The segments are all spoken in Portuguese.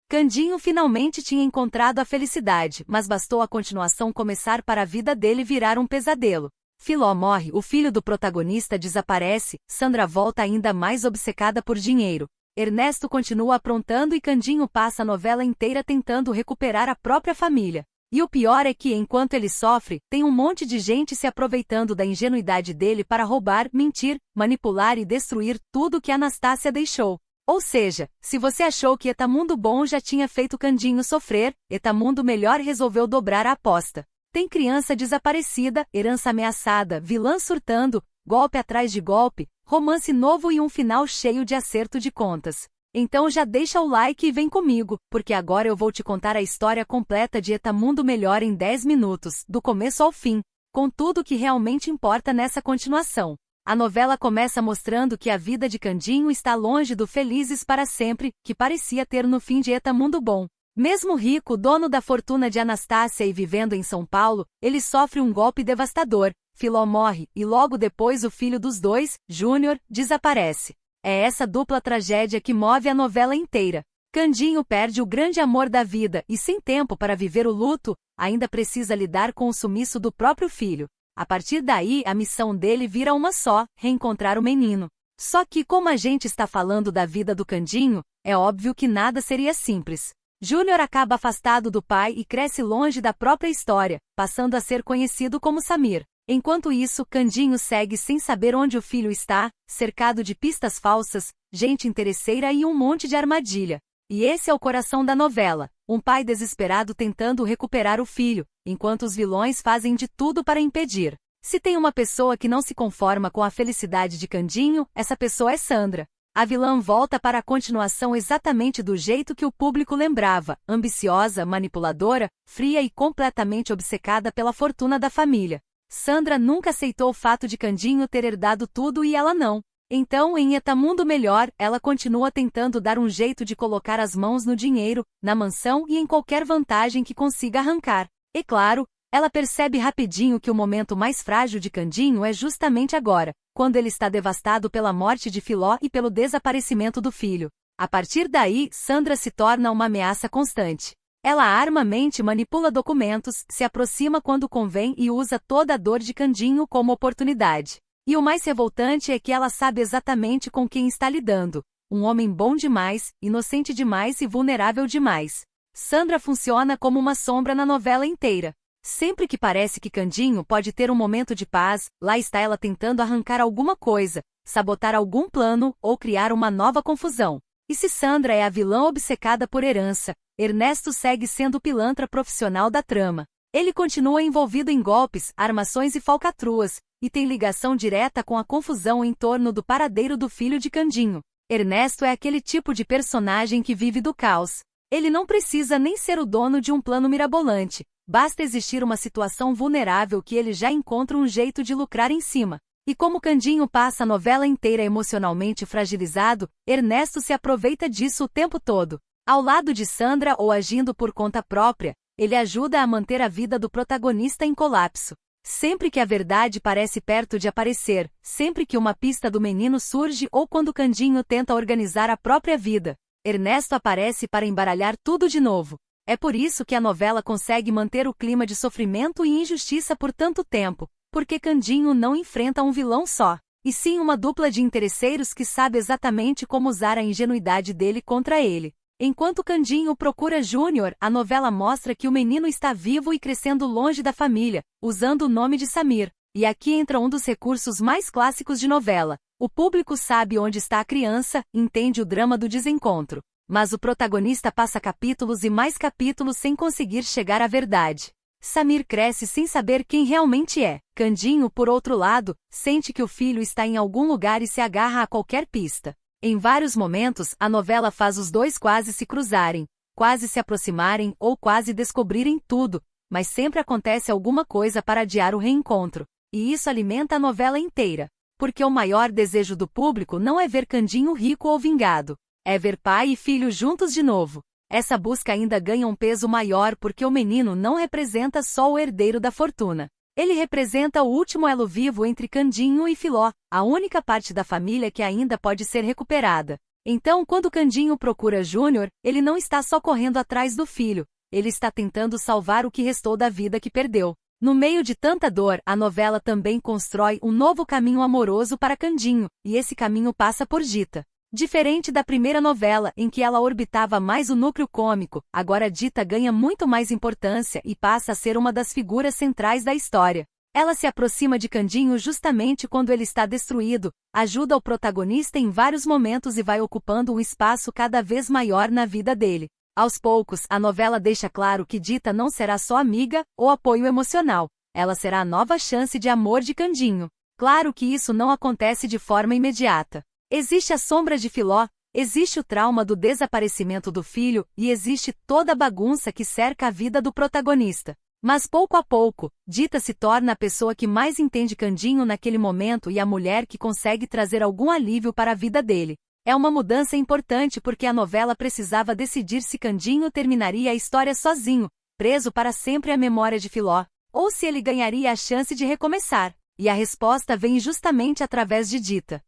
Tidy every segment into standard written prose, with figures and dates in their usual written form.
Candinho finalmente tinha encontrado a felicidade, mas bastou a continuação começar para a vida dele virar um pesadelo. Filó morre, o filho do protagonista desaparece, Sandra volta ainda mais obcecada por dinheiro. Ernesto continua aprontando e Candinho passa a novela inteira tentando recuperar a própria família. E o pior é que, enquanto ele sofre, tem um monte de gente se aproveitando da ingenuidade dele para roubar, mentir, manipular e destruir tudo que Anastácia deixou. Ou seja, se você achou que Etamundo Bom já tinha feito Candinho sofrer, Etamundo Melhor resolveu dobrar a aposta. Tem criança desaparecida, herança ameaçada, vilã surtando, golpe atrás de golpe, romance novo e um final cheio de acerto de contas. Então já deixa o like e vem comigo, porque agora eu vou te contar a história completa de Etamundo Melhor em 10 minutos, do começo ao fim, com tudo que realmente importa nessa continuação. A novela começa mostrando que a vida de Candinho está longe do felizes para sempre, que parecia ter no fim de Etamundo Bom. Mesmo rico, dono da fortuna de Anastácia e vivendo em São Paulo, ele sofre um golpe devastador, Filó morre, e logo depois o filho dos dois, Júnior, desaparece. É essa dupla tragédia que move a novela inteira. Candinho perde o grande amor da vida e, sem tempo para viver o luto, ainda precisa lidar com o sumiço do próprio filho. A partir daí, a missão dele vira uma só, reencontrar o menino. Só que, como a gente está falando da vida do Candinho, é óbvio que nada seria simples. Júnior acaba afastado do pai e cresce longe da própria história, passando a ser conhecido como Samir. Enquanto isso, Candinho segue sem saber onde o filho está, cercado de pistas falsas, gente interesseira e um monte de armadilha. E esse é o coração da novela, um pai desesperado tentando recuperar o filho, enquanto os vilões fazem de tudo para impedir. Se tem uma pessoa que não se conforma com a felicidade de Candinho, essa pessoa é Sandra. A vilã volta para a continuação exatamente do jeito que o público lembrava, ambiciosa, manipuladora, fria e completamente obcecada pela fortuna da família. Sandra nunca aceitou o fato de Candinho ter herdado tudo e ela não. Então, em Etamundo Melhor, ela continua tentando dar um jeito de colocar as mãos no dinheiro, na mansão e em qualquer vantagem que consiga arrancar. E claro, ela percebe rapidinho que o momento mais frágil de Candinho é justamente agora, quando ele está devastado pela morte de Filó e pelo desaparecimento do filho. A partir daí, Sandra se torna uma ameaça constante. Ela armamente manipula documentos, se aproxima quando convém e usa toda a dor de Candinho como oportunidade. E o mais revoltante é que ela sabe exatamente com quem está lidando. Um homem bom demais, inocente demais e vulnerável demais. Sandra funciona como uma sombra na novela inteira. Sempre que parece que Candinho pode ter um momento de paz, lá está ela tentando arrancar alguma coisa, sabotar algum plano ou criar uma nova confusão. E se Sandra é a vilã obcecada por herança, Ernesto segue sendo o pilantra profissional da trama. Ele continua envolvido em golpes, armações e falcatruas, e tem ligação direta com a confusão em torno do paradeiro do filho de Candinho. Ernesto é aquele tipo de personagem que vive do caos. Ele não precisa nem ser o dono de um plano mirabolante, basta existir uma situação vulnerável que ele já encontra um jeito de lucrar em cima. E como Candinho passa a novela inteira emocionalmente fragilizado, Ernesto se aproveita disso o tempo todo. Ao lado de Sandra ou agindo por conta própria, ele ajuda a manter a vida do protagonista em colapso. Sempre que a verdade parece perto de aparecer, sempre que uma pista do menino surge ou quando Candinho tenta organizar a própria vida, Ernesto aparece para embaralhar tudo de novo. É por isso que a novela consegue manter o clima de sofrimento e injustiça por tanto tempo, porque Candinho não enfrenta um vilão só, e sim uma dupla de interesseiros que sabe exatamente como usar a ingenuidade dele contra ele. Enquanto Candinho procura Júnior, a novela mostra que o menino está vivo e crescendo longe da família, usando o nome de Samir. E aqui entra um dos recursos mais clássicos de novela. O público sabe onde está a criança, entende o drama do desencontro. Mas o protagonista passa capítulos e mais capítulos sem conseguir chegar à verdade. Samir cresce sem saber quem realmente é. Candinho, por outro lado, sente que o filho está em algum lugar e se agarra a qualquer pista. Em vários momentos, a novela faz os dois quase se cruzarem, quase se aproximarem ou quase descobrirem tudo, mas sempre acontece alguma coisa para adiar o reencontro. E isso alimenta a novela inteira. Porque o maior desejo do público não é ver Candinho rico ou vingado, é ver pai e filho juntos de novo. Essa busca ainda ganha um peso maior porque o menino não representa só o herdeiro da fortuna. Ele representa o último elo vivo entre Candinho e Filó, a única parte da família que ainda pode ser recuperada. Então, quando Candinho procura Júnior, ele não está só correndo atrás do filho, ele está tentando salvar o que restou da vida que perdeu. No meio de tanta dor, a novela também constrói um novo caminho amoroso para Candinho, e esse caminho passa por Dita. Diferente da primeira novela, em que ela orbitava mais o núcleo cômico, agora Dita ganha muito mais importância e passa a ser uma das figuras centrais da história. Ela se aproxima de Candinho justamente quando ele está destruído, ajuda o protagonista em vários momentos e vai ocupando um espaço cada vez maior na vida dele. Aos poucos, a novela deixa claro que Dita não será só amiga ou apoio emocional, ela será a nova chance de amor de Candinho. Claro que isso não acontece de forma imediata. Existe a sombra de Filó, existe o trauma do desaparecimento do filho e existe toda a bagunça que cerca a vida do protagonista. Mas pouco a pouco, Dita se torna a pessoa que mais entende Candinho naquele momento e a mulher que consegue trazer algum alívio para a vida dele. É uma mudança importante porque a novela precisava decidir se Candinho terminaria a história sozinho, preso para sempre à memória de Filó, ou se ele ganharia a chance de recomeçar. E a resposta vem justamente através de Dita.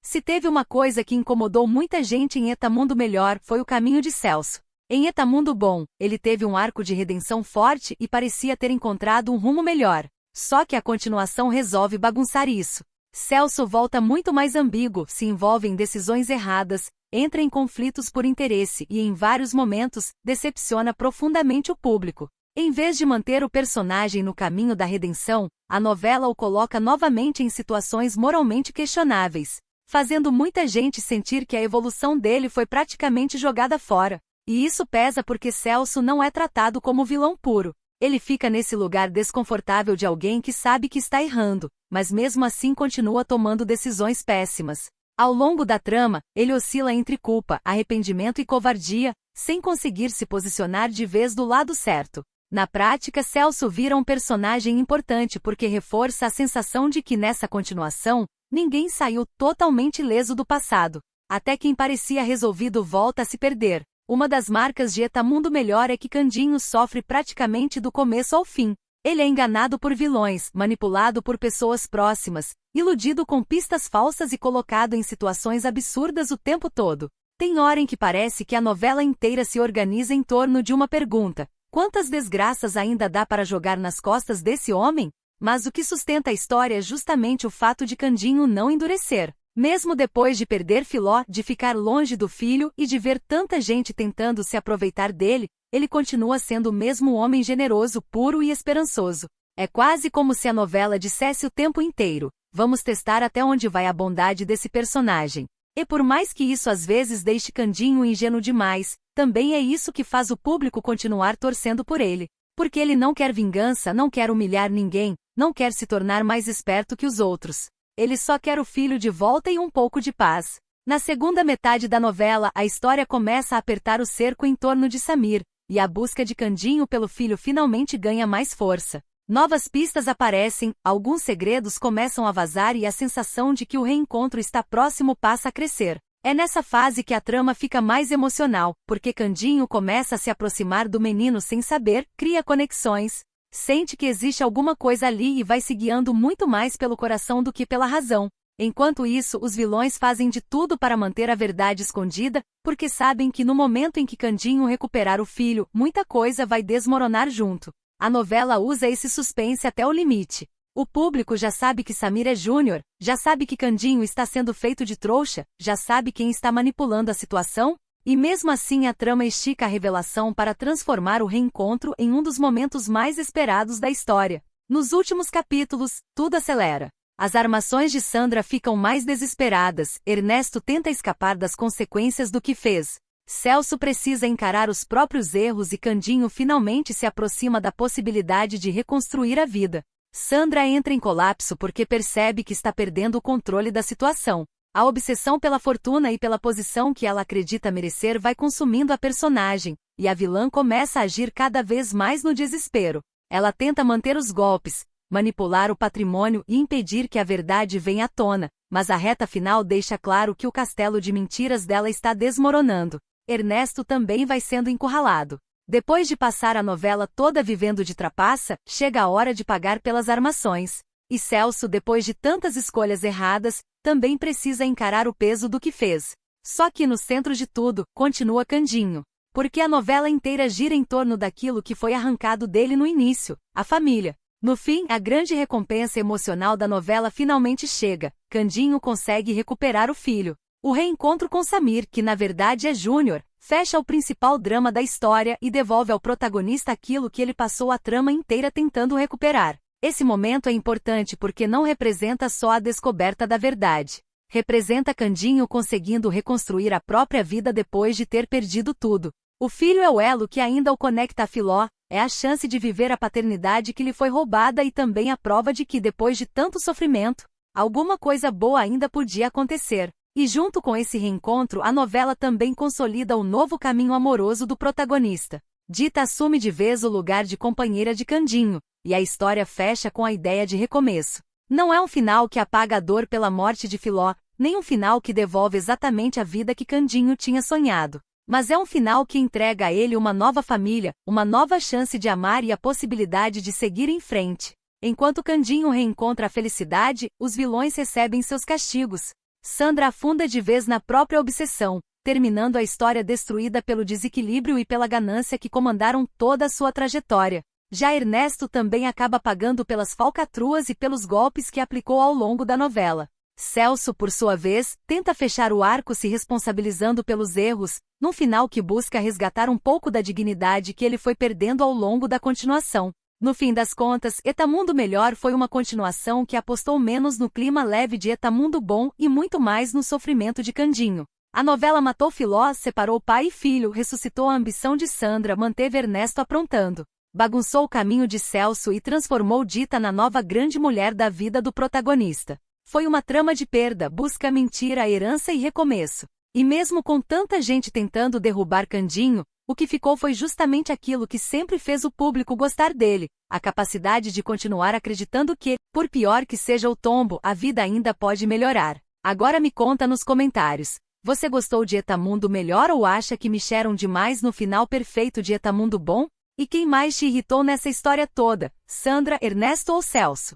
Se teve uma coisa que incomodou muita gente em Eta Mundo Melhor foi o caminho de Celso. Em Eta Mundo Bom, ele teve um arco de redenção forte e parecia ter encontrado um rumo melhor. Só que a continuação resolve bagunçar isso. Celso volta muito mais ambíguo, se envolve em decisões erradas, entra em conflitos por interesse e, em vários momentos, decepciona profundamente o público. Em vez de manter o personagem no caminho da redenção, a novela o coloca novamente em situações moralmente questionáveis, fazendo muita gente sentir que a evolução dele foi praticamente jogada fora. E isso pesa porque Celso não é tratado como vilão puro. Ele fica nesse lugar desconfortável de alguém que sabe que está errando, mas mesmo assim continua tomando decisões péssimas. Ao longo da trama, ele oscila entre culpa, arrependimento e covardia, sem conseguir se posicionar de vez do lado certo. Na prática, Celso vira um personagem importante porque reforça a sensação de que nessa continuação, ninguém saiu totalmente ileso do passado. Até quem parecia resolvido volta a se perder. Uma das marcas de Eta Mundo Melhor é que Candinho sofre praticamente do começo ao fim. Ele é enganado por vilões, manipulado por pessoas próximas, iludido com pistas falsas e colocado em situações absurdas o tempo todo. Tem hora em que parece que a novela inteira se organiza em torno de uma pergunta: quantas desgraças ainda dá para jogar nas costas desse homem? Mas o que sustenta a história é justamente o fato de Candinho não endurecer. Mesmo depois de perder Filó, de ficar longe do filho e de ver tanta gente tentando se aproveitar dele, ele continua sendo o mesmo homem generoso, puro e esperançoso. É quase como se a novela dissesse o tempo inteiro: vamos testar até onde vai a bondade desse personagem. E por mais que isso às vezes deixe Candinho ingênuo demais, também é isso que faz o público continuar torcendo por ele. Porque ele não quer vingança, não quer humilhar ninguém, não quer se tornar mais esperto que os outros. Ele só quer o filho de volta e um pouco de paz. Na segunda metade da novela, a história começa a apertar o cerco em torno de Samir, e a busca de Candinho pelo filho finalmente ganha mais força. Novas pistas aparecem, alguns segredos começam a vazar e a sensação de que o reencontro está próximo passa a crescer. É nessa fase que a trama fica mais emocional, porque Candinho começa a se aproximar do menino sem saber, cria conexões, sente que existe alguma coisa ali e vai se guiando muito mais pelo coração do que pela razão. Enquanto isso, os vilões fazem de tudo para manter a verdade escondida, porque sabem que no momento em que Candinho recuperar o filho, muita coisa vai desmoronar junto. A novela usa esse suspense até o limite. O público já sabe que Samir é Júnior, já sabe que Candinho está sendo feito de trouxa, já sabe quem está manipulando a situação, e mesmo assim a trama estica a revelação para transformar o reencontro em um dos momentos mais esperados da história. Nos últimos capítulos, tudo acelera. As armações de Sandra ficam mais desesperadas, Ernesto tenta escapar das consequências do que fez. Celso precisa encarar os próprios erros e Candinho finalmente se aproxima da possibilidade de reconstruir a vida. Sandra entra em colapso porque percebe que está perdendo o controle da situação. A obsessão pela fortuna e pela posição que ela acredita merecer vai consumindo a personagem, e a vilã começa a agir cada vez mais no desespero. Ela tenta manter os golpes, manipular o patrimônio e impedir que a verdade venha à tona, mas a reta final deixa claro que o castelo de mentiras dela está desmoronando. Ernesto também vai sendo encurralado. Depois de passar a novela toda vivendo de trapaça, chega a hora de pagar pelas armações. E Celso, depois de tantas escolhas erradas, também precisa encarar o peso do que fez. Só que no centro de tudo, continua Candinho. Porque a novela inteira gira em torno daquilo que foi arrancado dele no início, a família. No fim, a grande recompensa emocional da novela finalmente chega. Candinho consegue recuperar o filho. O reencontro com Samir, que na verdade é Júnior, fecha o principal drama da história e devolve ao protagonista aquilo que ele passou a trama inteira tentando recuperar. Esse momento é importante porque não representa só a descoberta da verdade. Representa Candinho conseguindo reconstruir a própria vida depois de ter perdido tudo. O filho é o elo que ainda o conecta a Filó, é a chance de viver a paternidade que lhe foi roubada e também a prova de que depois de tanto sofrimento, alguma coisa boa ainda podia acontecer. E junto com esse reencontro, a novela também consolida o novo caminho amoroso do protagonista. Dita assume de vez o lugar de companheira de Candinho, e a história fecha com a ideia de recomeço. Não é um final que apaga a dor pela morte de Filó, nem um final que devolve exatamente a vida que Candinho tinha sonhado. Mas é um final que entrega a ele uma nova família, uma nova chance de amar e a possibilidade de seguir em frente. Enquanto Candinho reencontra a felicidade, os vilões recebem seus castigos. Sandra afunda de vez na própria obsessão, terminando a história destruída pelo desequilíbrio e pela ganância que comandaram toda a sua trajetória. Já Ernesto também acaba pagando pelas falcatruas e pelos golpes que aplicou ao longo da novela. Celso, por sua vez, tenta fechar o arco se responsabilizando pelos erros, num final que busca resgatar um pouco da dignidade que ele foi perdendo ao longo da continuação. No fim das contas, Etamundo Melhor foi uma continuação que apostou menos no clima leve de Etamundo Bom e muito mais no sofrimento de Candinho. A novela matou Filó, separou pai e filho, ressuscitou a ambição de Sandra, manteve Ernesto aprontando, bagunçou o caminho de Celso e transformou Dita na nova grande mulher da vida do protagonista. Foi uma trama de perda, busca, mentira, herança e recomeço. E mesmo com tanta gente tentando derrubar Candinho, o que ficou foi justamente aquilo que sempre fez o público gostar dele, a capacidade de continuar acreditando que, por pior que seja o tombo, a vida ainda pode melhorar. Agora me conta nos comentários. Você gostou de Etamundo Melhor ou acha que mexeram demais no final perfeito de Etamundo Bom? E quem mais te irritou nessa história toda? Sandra, Ernesto ou Celso?